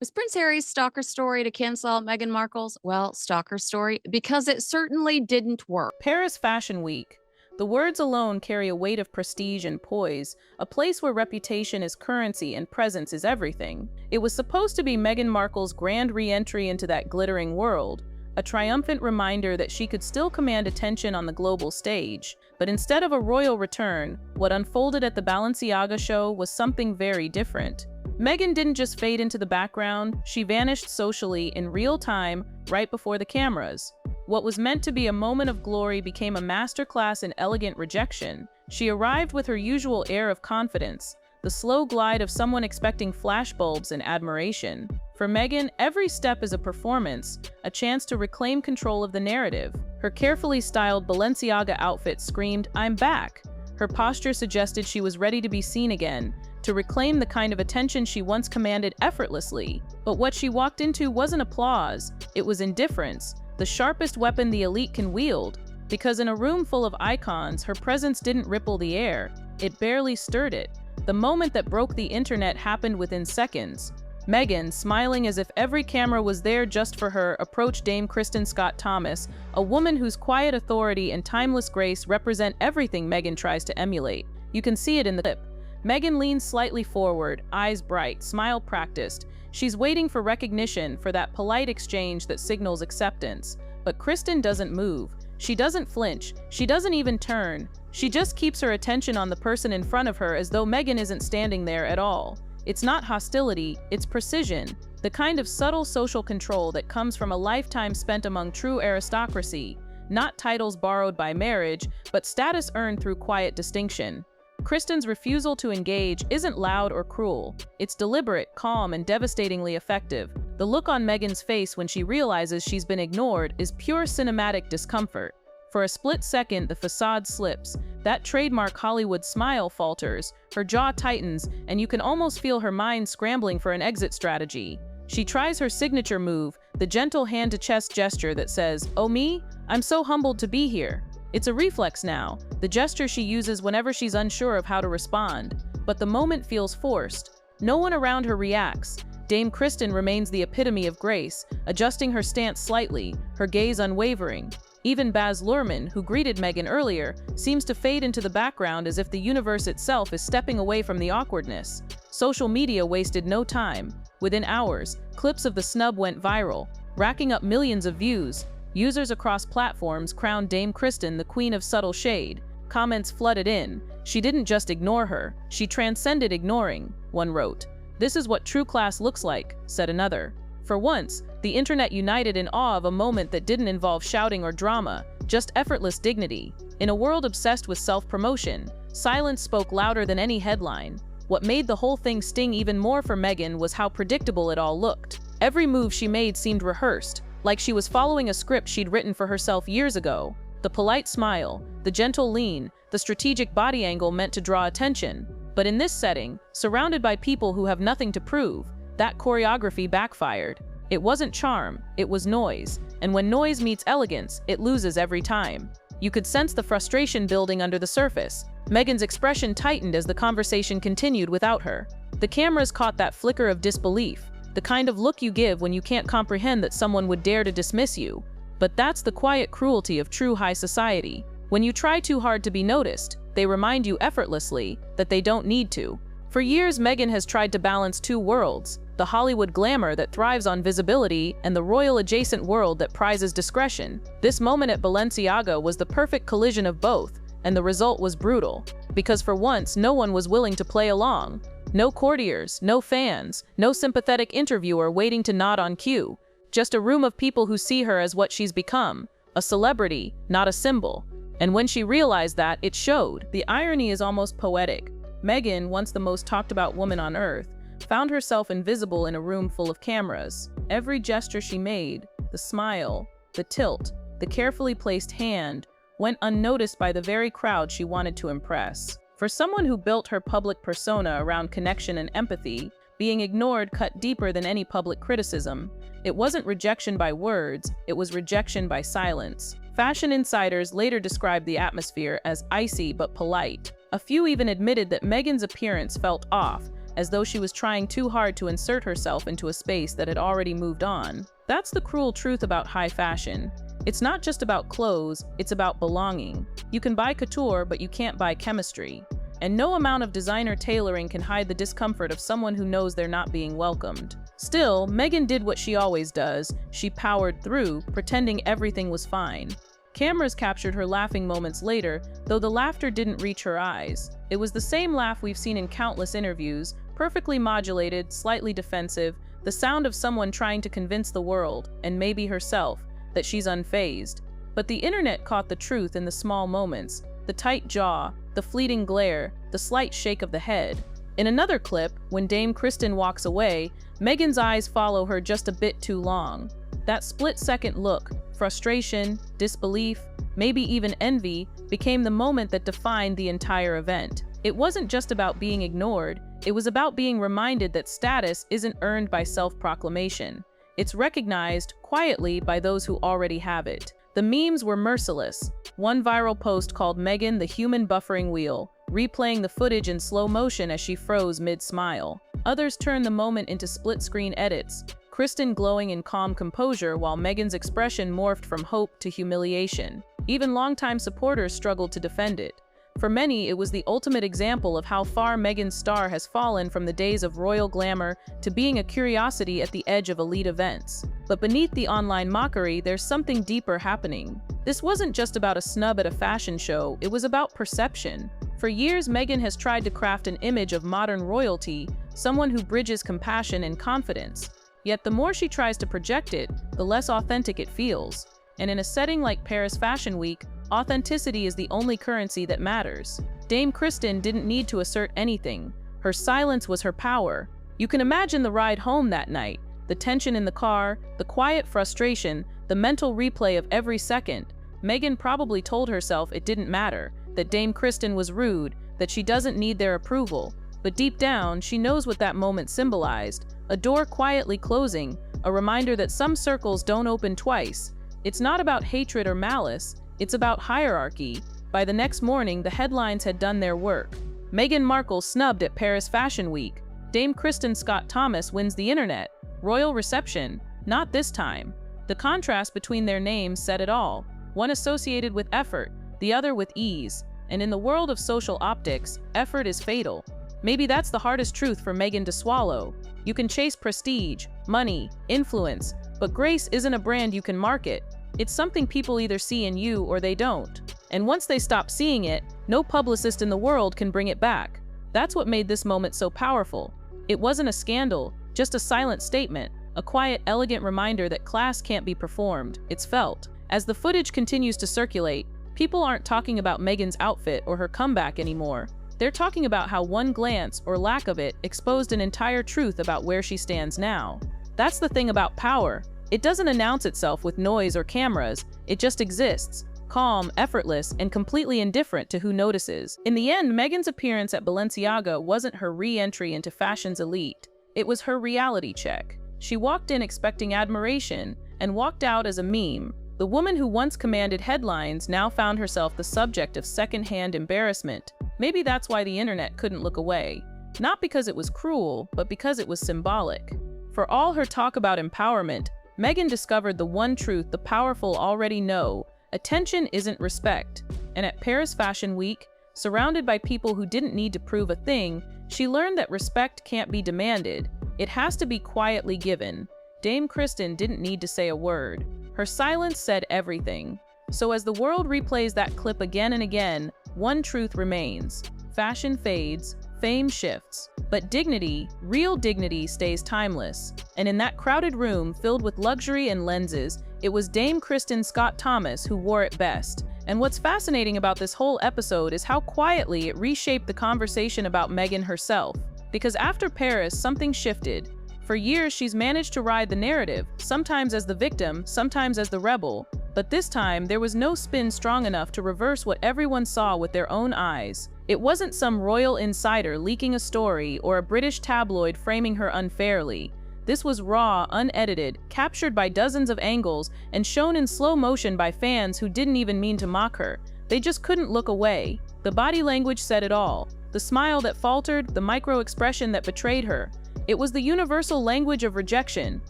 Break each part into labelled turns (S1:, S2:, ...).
S1: Was Prince Harry's stalker story to cancel out Meghan Markle's, well, stalker story? Because it certainly didn't work.
S2: Paris Fashion Week. The words alone carry a weight of prestige and poise, a place where reputation is currency and presence is everything. It was supposed to be Meghan Markle's grand re-entry into that glittering world, a triumphant reminder that she could still command attention on the global stage. But instead of a royal return, what unfolded at the Balenciaga show was something very different. Meghan didn't just fade into the background, she vanished socially in real time, right before the cameras. What was meant to be a moment of glory became a masterclass in elegant rejection. She arrived with her usual air of confidence, the slow glide of someone expecting flashbulbs and admiration. For Meghan, every step is a performance, a chance to reclaim control of the narrative. Her carefully styled Balenciaga outfit screamed, "I'm back." Her posture suggested she was ready to be seen again, to reclaim the kind of attention she once commanded effortlessly. But what she walked into wasn't applause, it was indifference, the sharpest weapon the elite can wield. Because in a room full of icons, her presence didn't ripple the air, it barely stirred it. The moment that broke the internet happened within seconds. Meghan, smiling as if every camera was there just for her, approached Dame Kristin Scott Thomas, a woman whose quiet authority and timeless grace represent everything Meghan tries to emulate. You can see it in the clip. Meghan leans slightly forward, eyes bright, smile practiced. She's waiting for recognition, for that polite exchange that signals acceptance. But Kristin doesn't move. She doesn't flinch. She doesn't even turn. She just keeps her attention on the person in front of her as though Meghan isn't standing there at all. It's not hostility, it's precision, the kind of subtle social control that comes from a lifetime spent among true aristocracy, not titles borrowed by marriage, but status earned through quiet distinction. Kristin's refusal to engage isn't loud or cruel. It's deliberate, calm, and devastatingly effective. The look on Meghan's face when she realizes she's been ignored is pure cinematic discomfort. For a split second, the facade slips. That trademark Hollywood smile falters, her jaw tightens, and you can almost feel her mind scrambling for an exit strategy. She tries her signature move, the gentle hand-to-chest gesture that says, "Oh me? I'm so humbled to be here." It's a reflex now, the gesture she uses whenever she's unsure of how to respond. But the moment feels forced. No one around her reacts. Dame Kristin remains the epitome of grace, adjusting her stance slightly, her gaze unwavering. Even Baz Luhrmann, who greeted Meghan earlier, seems to fade into the background as if the universe itself is stepping away from the awkwardness. Social media wasted no time. Within hours, clips of the snub went viral, racking up millions of views. Users across platforms crowned Dame Kristin the queen of subtle shade. Comments flooded in. "She didn't just ignore her, she transcended ignoring," one wrote. "This is what true class looks like," said another. For once, the internet united in awe of a moment that didn't involve shouting or drama, just effortless dignity. In a world obsessed with self-promotion, silence spoke louder than any headline. What made the whole thing sting even more for Meghan was how predictable it all looked. Every move she made seemed rehearsed, like she was following a script she'd written for herself years ago. The polite smile, the gentle lean, the strategic body angle meant to draw attention. But in this setting, surrounded by people who have nothing to prove, that choreography backfired. It wasn't charm, it was noise. And when noise meets elegance, it loses every time. You could sense the frustration building under the surface. Meghan's expression tightened as the conversation continued without her. The cameras caught that flicker of disbelief, the kind of look you give when you can't comprehend that someone would dare to dismiss you. But that's the quiet cruelty of true high society. When you try too hard to be noticed, they remind you effortlessly that they don't need to. For years, Meghan has tried to balance two worlds, the Hollywood glamour that thrives on visibility and the royal adjacent world that prizes discretion. This moment at Balenciaga was the perfect collision of both, and the result was brutal. Because for once, no one was willing to play along. No courtiers, no fans, no sympathetic interviewer waiting to nod on cue. Just a room of people who see her as what she's become, a celebrity, not a symbol. And when she realized that, it showed. The irony is almost poetic. Meghan, once the most talked about woman on earth, found herself invisible in a room full of cameras. Every gesture she made, the smile, the tilt, the carefully placed hand, went unnoticed by the very crowd she wanted to impress. For someone who built her public persona around connection and empathy, being ignored cut deeper than any public criticism. It wasn't rejection by words, it was rejection by silence. Fashion insiders later described the atmosphere as icy but polite. A few even admitted that Meghan's appearance felt off, as though she was trying too hard to insert herself into a space that had already moved on. That's the cruel truth about high fashion. It's not just about clothes, it's about belonging. You can buy couture, but you can't buy chemistry. And no amount of designer tailoring can hide the discomfort of someone who knows they're not being welcomed. Still, Meghan did what she always does. She powered through, pretending everything was fine. Cameras captured her laughing moments later, though the laughter didn't reach her eyes. It was the same laugh we've seen in countless interviews, perfectly modulated, slightly defensive, the sound of someone trying to convince the world, and maybe herself, that she's unfazed. But the internet caught the truth in the small moments, the tight jaw, the fleeting glare, the slight shake of the head. In another clip, when Dame Kristin walks away, Meghan's eyes follow her just a bit too long. That split-second look, frustration, disbelief, maybe even envy, became the moment that defined the entire event. It wasn't just about being ignored, it was about being reminded that status isn't earned by self-proclamation. It's recognized, quietly, by those who already have it. The memes were merciless. One viral post called Meghan the human buffering wheel, replaying the footage in slow motion as she froze mid-smile. Others turned the moment into split-screen edits, Kristin glowing in calm composure while Meghan's expression morphed from hope to humiliation. Even longtime supporters struggled to defend it. For many, it was the ultimate example of how far Meghan's star has fallen from the days of royal glamour to being a curiosity at the edge of elite events. But beneath the online mockery, there's something deeper happening. This wasn't just about a snub at a fashion show, it was about perception. For years, Meghan has tried to craft an image of modern royalty, someone who bridges compassion and confidence. Yet the more she tries to project it, the less authentic it feels. And in a setting like Paris Fashion Week, authenticity is the only currency that matters. Dame Kristin didn't need to assert anything. Her silence was her power. You can imagine the ride home that night, the tension in the car, the quiet frustration, the mental replay of every second. Meghan probably told herself it didn't matter, that Dame Kristin was rude, that she doesn't need their approval. But deep down, she knows what that moment symbolized. A door quietly closing, a reminder that some circles don't open twice. It's not about hatred or malice, it's about hierarchy. By the next morning, the headlines had done their work. Meghan Markle snubbed at Paris Fashion Week. Dame Kristin Scott Thomas wins the internet. Royal reception. Not this time. The contrast between their names said it all. One associated with effort, the other with ease. And in the world of social optics, effort is fatal. Maybe that's the hardest truth for Meghan to swallow. You can chase prestige, money, influence, but grace isn't a brand you can market. It's something people either see in you or they don't. And once they stop seeing it, no publicist in the world can bring it back. That's what made this moment so powerful. It wasn't a scandal, just a silent statement, a quiet, elegant reminder that class can't be performed, it's felt. As the footage continues to circulate, people aren't talking about Meghan's outfit or her comeback anymore. They're talking about how one glance, or lack of it, exposed an entire truth about where she stands now. That's the thing about power. It doesn't announce itself with noise or cameras, it just exists, calm, effortless, and completely indifferent to who notices. In the end, Meghan's appearance at Balenciaga wasn't her re-entry into fashion's elite. It was her reality check. She walked in expecting admiration, and walked out as a meme. The woman who once commanded headlines now found herself the subject of second-hand embarrassment. Maybe that's why the internet couldn't look away. Not because it was cruel, but because it was symbolic. For all her talk about empowerment, Meghan discovered the one truth the powerful already know: attention isn't respect. And at Paris Fashion Week, surrounded by people who didn't need to prove a thing, she learned that respect can't be demanded. It has to be quietly given. Dame Kristin didn't need to say a word. Her silence said everything. So as the world replays that clip again and again, one truth remains. Fashion fades, fame shifts, but dignity, real dignity, stays timeless. And in that crowded room filled with luxury and lenses, it was Dame Kristin Scott Thomas who wore it best. And what's fascinating about this whole episode is how quietly it reshaped the conversation about Meghan herself. Because after Paris, something shifted. For years, she's managed to ride the narrative, sometimes as the victim, sometimes as the rebel. But this time, there was no spin strong enough to reverse what everyone saw with their own eyes. It wasn't some royal insider leaking a story or a British tabloid framing her unfairly. This was raw, unedited, captured by dozens of angles, and shown in slow motion by fans who didn't even mean to mock her. They just couldn't look away. The body language said it all. The smile that faltered, the micro-expression that betrayed her. It was the universal language of rejection.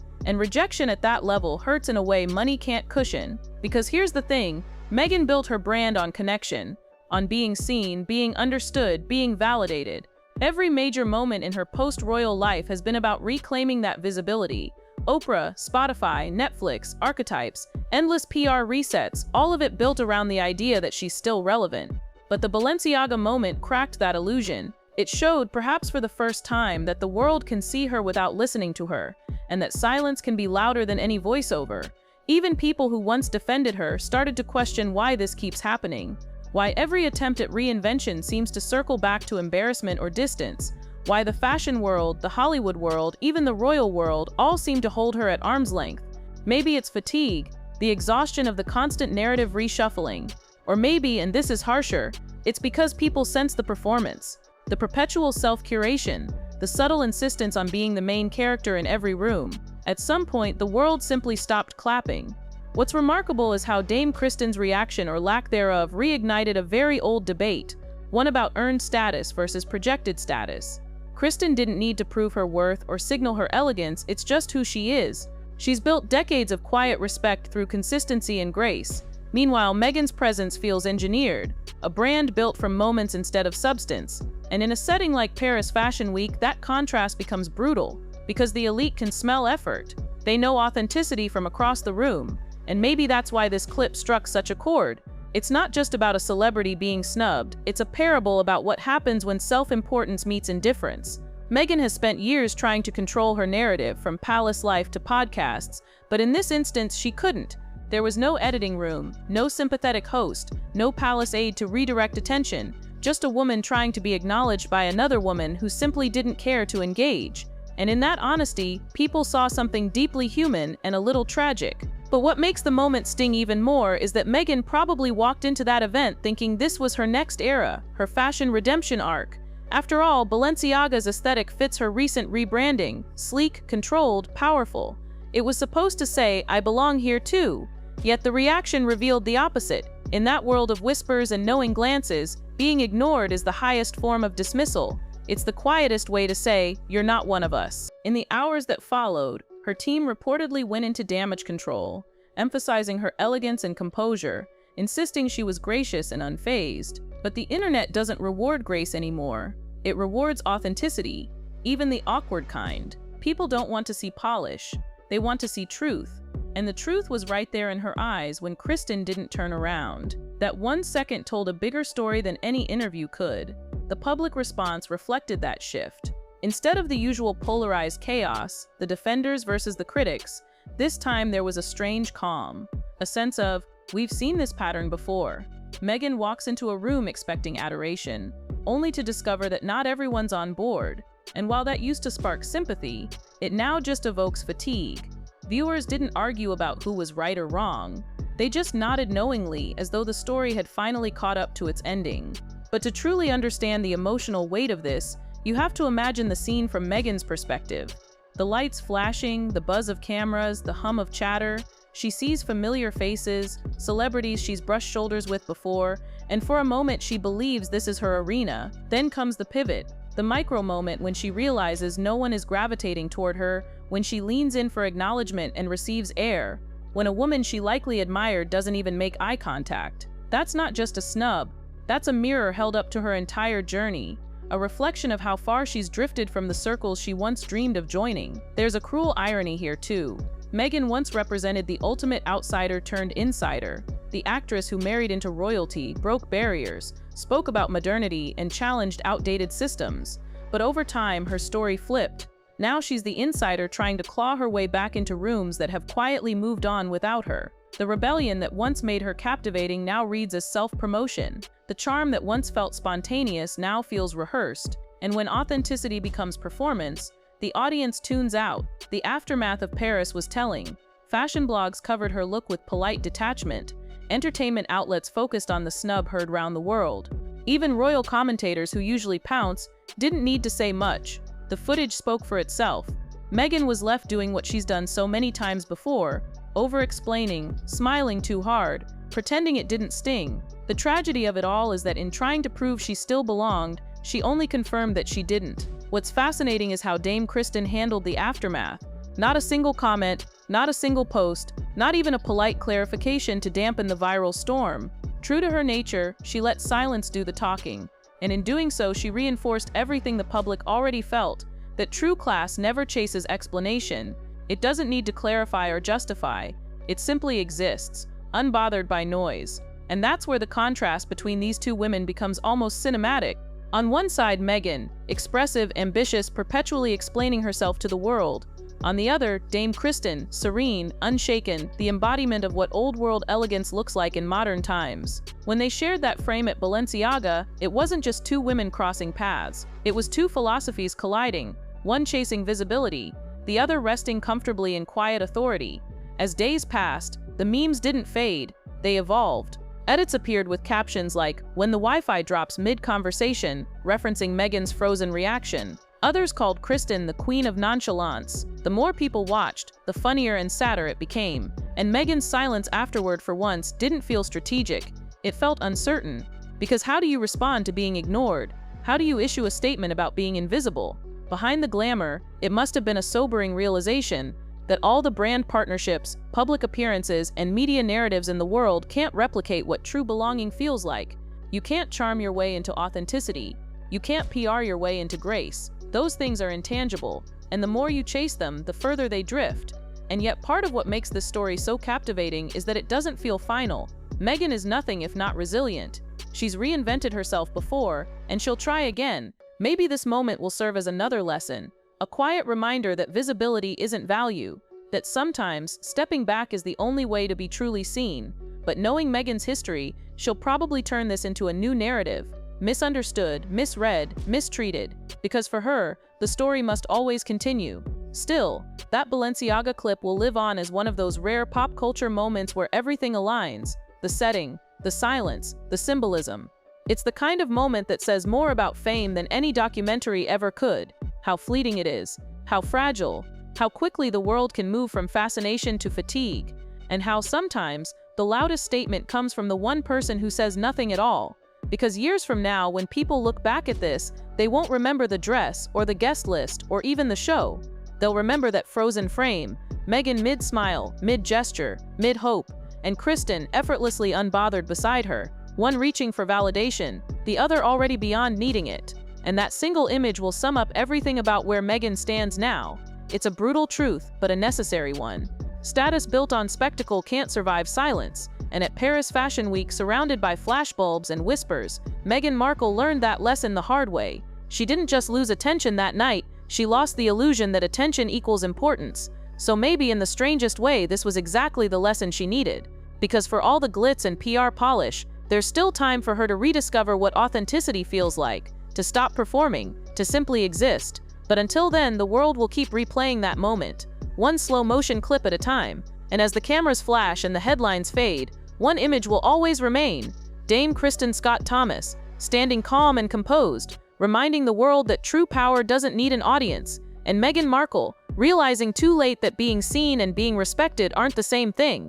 S2: And rejection at that level hurts in a way money can't cushion. Because here's the thing, Meghan built her brand on connection, on being seen, being understood, being validated. Every major moment in her post-royal life has been about reclaiming that visibility. Oprah, Spotify, Netflix, archetypes, endless PR resets, all of it built around the idea that she's still relevant. But the Balenciaga moment cracked that illusion. It showed, perhaps for the first time, that the world can see her without listening to her, and that silence can be louder than any voiceover. Even people who once defended her started to question why this keeps happening, why every attempt at reinvention seems to circle back to embarrassment or distance, why the fashion world, the Hollywood world, even the royal world all seem to hold her at arm's length. Maybe it's fatigue, the exhaustion of the constant narrative reshuffling. Or maybe, and this is harsher, it's because people sense the performance, the perpetual self-curation, the subtle insistence on being the main character in every room. At some point, the world simply stopped clapping. What's remarkable is how Dame Kristin's reaction or lack thereof reignited a very old debate, one about earned status versus projected status. Kristin didn't need to prove her worth or signal her elegance, it's just who she is. She's built decades of quiet respect through consistency and grace. Meanwhile, Meghan's presence feels engineered, a brand built from moments instead of substance. And in a setting like Paris Fashion Week, that contrast becomes brutal, because the elite can smell effort. They know authenticity from across the room. And maybe that's why this clip struck such a chord. It's not just about a celebrity being snubbed, it's a parable about what happens when self-importance meets indifference. Meghan has spent years trying to control her narrative, from palace life to podcasts, but in this instance she couldn't. There was no editing room, no sympathetic host, no palace aide to redirect attention, just a woman trying to be acknowledged by another woman who simply didn't care to engage. And in that honesty, people saw something deeply human and a little tragic. But what makes the moment sting even more is that Meghan probably walked into that event thinking this was her next era, her fashion redemption arc. After all, Balenciaga's aesthetic fits her recent rebranding: sleek, controlled, powerful. It was supposed to say, "I belong here too." Yet the reaction revealed the opposite. In that world of whispers and knowing glances, being ignored is the highest form of dismissal. It's the quietest way to say, "You're not one of us." In the hours that followed, her team reportedly went into damage control, emphasizing her elegance and composure, insisting she was gracious and unfazed. But the internet doesn't reward grace anymore. It rewards authenticity, even the awkward kind. People don't want to see polish. They want to see truth. And the truth was right there in her eyes when Kristin didn't turn around. That 1 second told a bigger story than any interview could. The public response reflected that shift. Instead of the usual polarized chaos, the defenders versus the critics, this time there was a strange calm. A sense of, we've seen this pattern before. Meghan walks into a room expecting adoration, only to discover that not everyone's on board. And while that used to spark sympathy, it now just evokes fatigue. Viewers didn't argue about who was right or wrong. They just nodded knowingly, as though the story had finally caught up to its ending. But to truly understand the emotional weight of this, you have to imagine the scene from Meghan's perspective. The lights flashing, the buzz of cameras, the hum of chatter. She sees familiar faces, celebrities she's brushed shoulders with before, and for a moment she believes this is her arena. Then comes the pivot, the micro moment when she realizes no one is gravitating toward her, when she leans in for acknowledgement and receives air, when a woman she likely admired doesn't even make eye contact. That's not just a snub, that's a mirror held up to her entire journey. A reflection of how far she's drifted from the circles she once dreamed of joining. There's a cruel irony here too. Meghan once represented the ultimate outsider turned insider, the actress who married into royalty, broke barriers, spoke about modernity, and challenged outdated systems. But over time, her story flipped. Now she's the insider trying to claw her way back into rooms that have quietly moved on without her. The rebellion that once made her captivating now reads as self-promotion. The charm that once felt spontaneous now feels rehearsed. And when authenticity becomes performance, the audience tunes out. The aftermath of Paris was telling. Fashion blogs covered her look with polite detachment. Entertainment outlets focused on the snub heard round the world. Even royal commentators who usually pounce didn't need to say much. The footage spoke for itself. Meghan was left doing what she's done so many times before, over-explaining, smiling too hard, pretending it didn't sting. The tragedy of it all is that in trying to prove she still belonged, she only confirmed that she didn't. What's fascinating is how Dame Kristin handled the aftermath. Not a single comment, not a single post, not even a polite clarification to dampen the viral storm. True to her nature, she let silence do the talking. And in doing so, she reinforced everything the public already felt, that true class never chases explanation. It doesn't need to clarify or justify. It simply exists, unbothered by noise. And that's where the contrast between these two women becomes almost cinematic. On one side, Meghan, expressive, ambitious, perpetually explaining herself to the world. On the other, Dame Kristin, serene, unshaken, the embodiment of what old-world elegance looks like in modern times. When they shared that frame at Balenciaga, it wasn't just two women crossing paths. It was two philosophies colliding, one chasing visibility, the other resting comfortably in quiet authority. As days passed, the memes didn't fade, they evolved. Edits appeared with captions like, "When the Wi-Fi drops mid-conversation," referencing Meghan's frozen reaction. Others called Kristin the queen of nonchalance. The more people watched, the funnier and sadder it became. And Meghan's silence afterward for once didn't feel strategic. It felt uncertain. Because how do you respond to being ignored? How do you issue a statement about being invisible? Behind the glamour, it must have been a sobering realization that all the brand partnerships, public appearances, and media narratives in the world can't replicate what true belonging feels like. You can't charm your way into authenticity. You can't PR your way into grace. Those things are intangible, and the more you chase them, the further they drift. And yet part of what makes this story so captivating is that it doesn't feel final. Meghan is nothing if not resilient. She's reinvented herself before, and she'll try again. Maybe this moment will serve as another lesson, a quiet reminder that visibility isn't value, that sometimes stepping back is the only way to be truly seen. But knowing Meghan's history, she'll probably turn this into a new narrative. Misunderstood, misread, mistreated, because for her, the story must always continue. Still, that Balenciaga clip will live on as one of those rare pop culture moments where everything aligns: the setting, the silence, the symbolism. It's the kind of moment that says more about fame than any documentary ever could. How fleeting it is, how fragile, how quickly the world can move from fascination to fatigue, and how sometimes the loudest statement comes from the one person who says nothing at all. Because years from now, when people look back at this, they won't remember the dress, or the guest list, or even the show. They'll remember that frozen frame, Meghan mid-smile, mid-gesture, mid-hope, and Kristin effortlessly unbothered beside her, one reaching for validation, the other already beyond needing it. And that single image will sum up everything about where Meghan stands now. It's a brutal truth, but a necessary one. Status built on spectacle can't survive silence. And at Paris Fashion Week, surrounded by flashbulbs and whispers, Meghan Markle learned that lesson the hard way. She didn't just lose attention that night, she lost the illusion that attention equals importance. So maybe in the strangest way, this was exactly the lesson she needed. Because for all the glitz and PR polish, there's still time for her to rediscover what authenticity feels like, to stop performing, to simply exist. But until then, the world will keep replaying that moment, one slow motion clip at a time. And as the cameras flash and the headlines fade, one image will always remain: Dame Kristin Scott Thomas, standing calm and composed, reminding the world that true power doesn't need an audience, and Meghan Markle, realizing too late that being seen and being respected aren't the same thing.